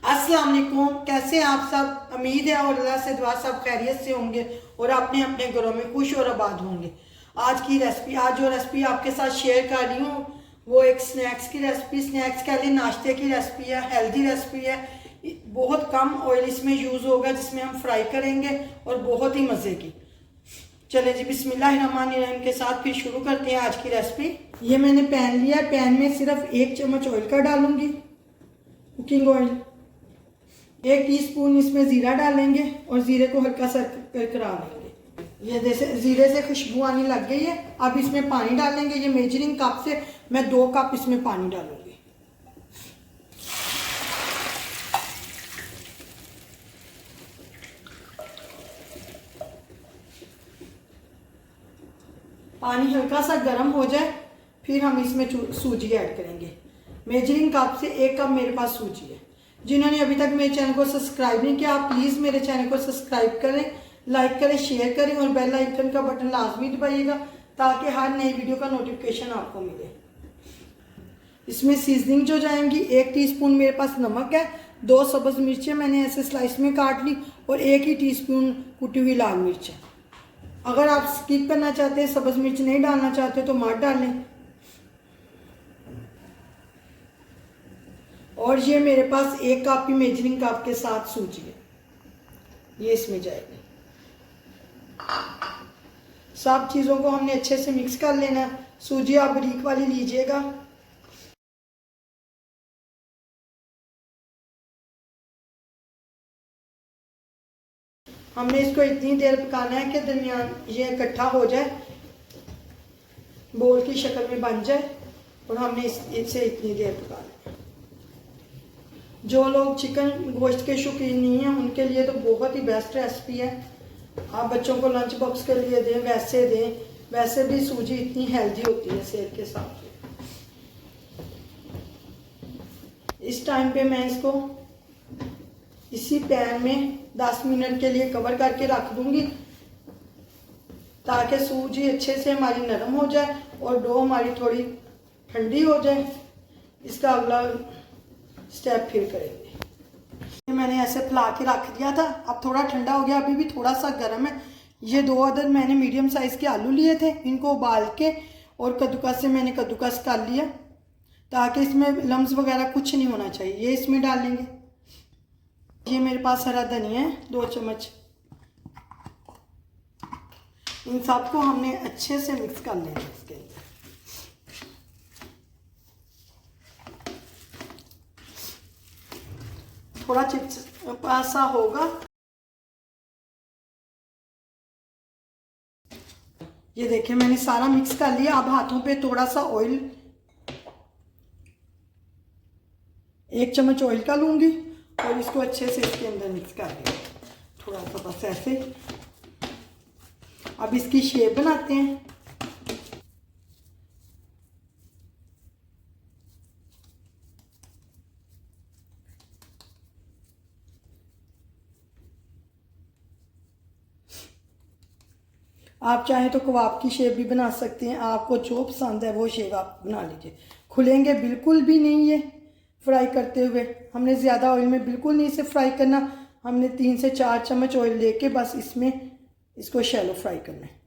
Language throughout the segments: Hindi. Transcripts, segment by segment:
अस्सलाम वालेकुम, कैसे हैं आप सब। उम्मीद है और अल्लाह से दुआ सब खैरियत से होंगे और अपने अपने घरों में खुश और आबाद होंगे। आज जो रेसिपी आपके साथ शेयर कर रही हूँ वो एक स्नैक्स की रेसिपी, स्नैक्स के लिए नाश्ते की रेसिपी है, हेल्दी रेसिपी है। बहुत कम ऑयल इसमें यूज़ होगा जिसमें हम फ्राई करेंगे और बहुत ही मज़े की। चले जी बिस्मिल्लाहिर्रहमानिर्रहीम के साथ फिर शुरू करते हैं आज की रेसिपी। ये मैंने पैन लिया, पैन में सिर्फ 1 चम्मच ऑयल का डालूंगी, कुकिंग ऑयल। 1 टीस्पून इसमें ज़ीरा डालेंगे और ज़ीरे को हल्का सा करकरा लेंगे। ये जैसे ज़ीरे से खुशबू आने लग गई है। अब इसमें पानी डालेंगे। ये मेजरिंग कप से मैं 2 कप इसमें पानी डालूंगी। पानी हल्का सा गर्म हो जाए फिर हम इसमें सूजी ऐड करेंगे। मेजरिंग कप से 1 कप मेरे पास सूजी है। जिन्होंने अभी तक मेरे चैनल को सब्सक्राइब नहीं किया आप प्लीज़ मेरे चैनल को सब्सक्राइब करें, लाइक करें, शेयर करें और बेल आइकन का बटन लाजमी दबाइएगा ताकि हर नई वीडियो का नोटिफिकेशन आपको मिले। इसमें सीजनिंग जो जाएंगी 1 टीस्पून मेरे पास नमक है, 2 सब्ज़ मिर्चें मैंने ऐसे स्लाइस में काट ली और 1 ही टीस्पून कुटी हुई लाल मिर्च है। अगर आप स्किप करना चाहते हैं, सब्ज़ मिर्च नहीं डालना चाहते तो मत डालें। और ये मेरे पास 1 कप की मेजरिंग कप के साथ सूजी है, ये इसमें जाएगी। सब चीज़ों को हमने अच्छे से मिक्स कर लेना है। सूजी आप बारीक वाली लीजिएगा। हमने इसको इतनी देर पकाना है कि दरमियान ये इकट्ठा हो जाए, बोल की शक्ल में बन जाए और हमने इससे इतनी देर पकाना है। जो लोग चिकन गोश्त के शौकीन नहीं हैं उनके लिए तो बहुत ही बेस्ट रेसिपी है। आप बच्चों को लंच बॉक्स के लिए दें, वैसे दें। वैसे भी सूजी इतनी हेल्दी होती है सेहत के साथ। इस टाइम पे मैं इसको इसी पैन में 10 मिनट के लिए कवर करके रख दूंगी ताकि सूजी अच्छे से हमारी नरम हो जाए और डो हमारी थोड़ी ठंडी हो जाए। इसका अगला स्टेप फिर करेंगे। मैंने ऐसे फैला के रख दिया था, अब थोड़ा ठंडा हो गया, अभी भी थोड़ा सा गर्म है। ये 2 अदद मैंने मीडियम साइज़ के आलू लिए थे, इनको उबाल के और कद्दूकस से मैंने कद्दूकस कर लिया ताकि इसमें लम्स वगैरह कुछ नहीं होना चाहिए। ये इसमें डाल लेंगे। ये मेरे पास हरा धनिया है 2 चम्मच। इन सबको हमने अच्छे से मिक्स कर लेना है इसके अंदर। थोड़ा चिपचिपा सा होगा। ये देखिए मैंने सारा मिक्स कर लिया। अब हाथों पे थोड़ा सा ऑयल, 1 चम्मच ऑयल का लूंगी और इसको अच्छे से इसके अंदर मिक्स कर देंगे थोड़ा सा, बस ऐसे। अब इसकी शेप बनाते हैं। आप चाहें तो कबाब की शेप भी बना सकते हैं। आपको जो पसंद है वो शेप आप बना लीजिए। खुलेंगे बिल्कुल भी नहीं ये फ्राई करते हुए। हमने ज़्यादा ऑयल में बिल्कुल नहीं इसे फ्राई करना। हमने 3 से 4 चम्मच ऑयल लेके बस इसमें इसको शैलो फ्राई करना है।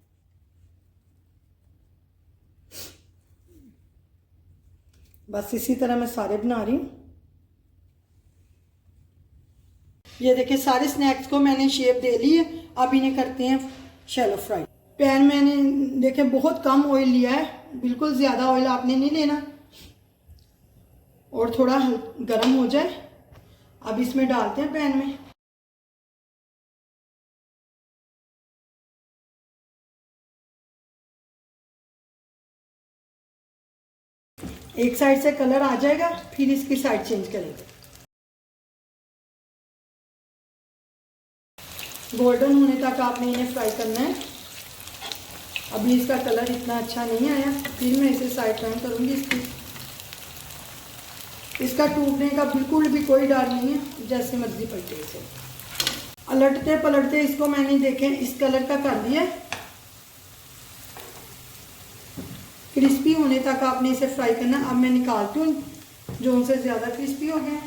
बस इसी तरह मैं सारे बना रही हूँ। ये देखिए सारे स्नैक्स को मैंने शेप दे ली है। अब इन्हें करते हैं शैलो फ्राई। पैन मैंने देखे बहुत कम ऑयल लिया है, बिल्कुल ज़्यादा ऑयल आपने नहीं लेना। और थोड़ा गर्म हो जाए अब इसमें डालते हैं पैन में। एक साइड से कलर आ जाएगा फिर इसकी साइड चेंज करेंगे। गोल्डन होने तक आपने इन्हें फ्राई करना है। अभी इसका कलर इतना अच्छा नहीं आया, फिर मैं इसे साइड टर्न करूंगी। इसका टूटने का बिल्कुल भी कोई डर नहीं है, जैसे मर्जी पलटे इसे। पलटते पलटते इसको मैंने देखे इस कलर का कर दिया। क्रिस्पी होने तक आपने इसे फ्राई करना। अब मैं निकालती हूँ जो उनसे ज़्यादा क्रिस्पी हो गए।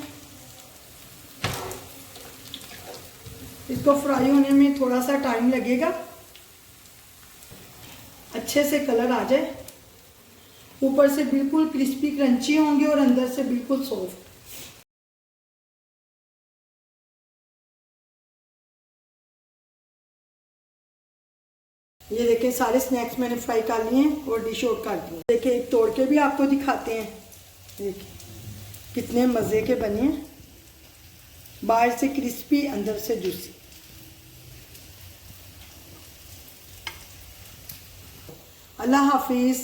इसको फ्राई होने में थोड़ा सा टाइम लगेगा, अच्छे से कलर आ जाए, ऊपर से बिल्कुल क्रिस्पी क्रंची होंगे और अंदर से बिल्कुल सॉफ्ट। ये देखें सारे स्नैक्स मैंने फ्राई कर लिए हैं और डिश आउट कर दिए। देखिए एक तोड़ के भी आपको दिखाते हैं, देखिए कितने मज़े के बने हैं, बाहर से क्रिस्पी अंदर से जूसी। अल्लाह हाफिज़।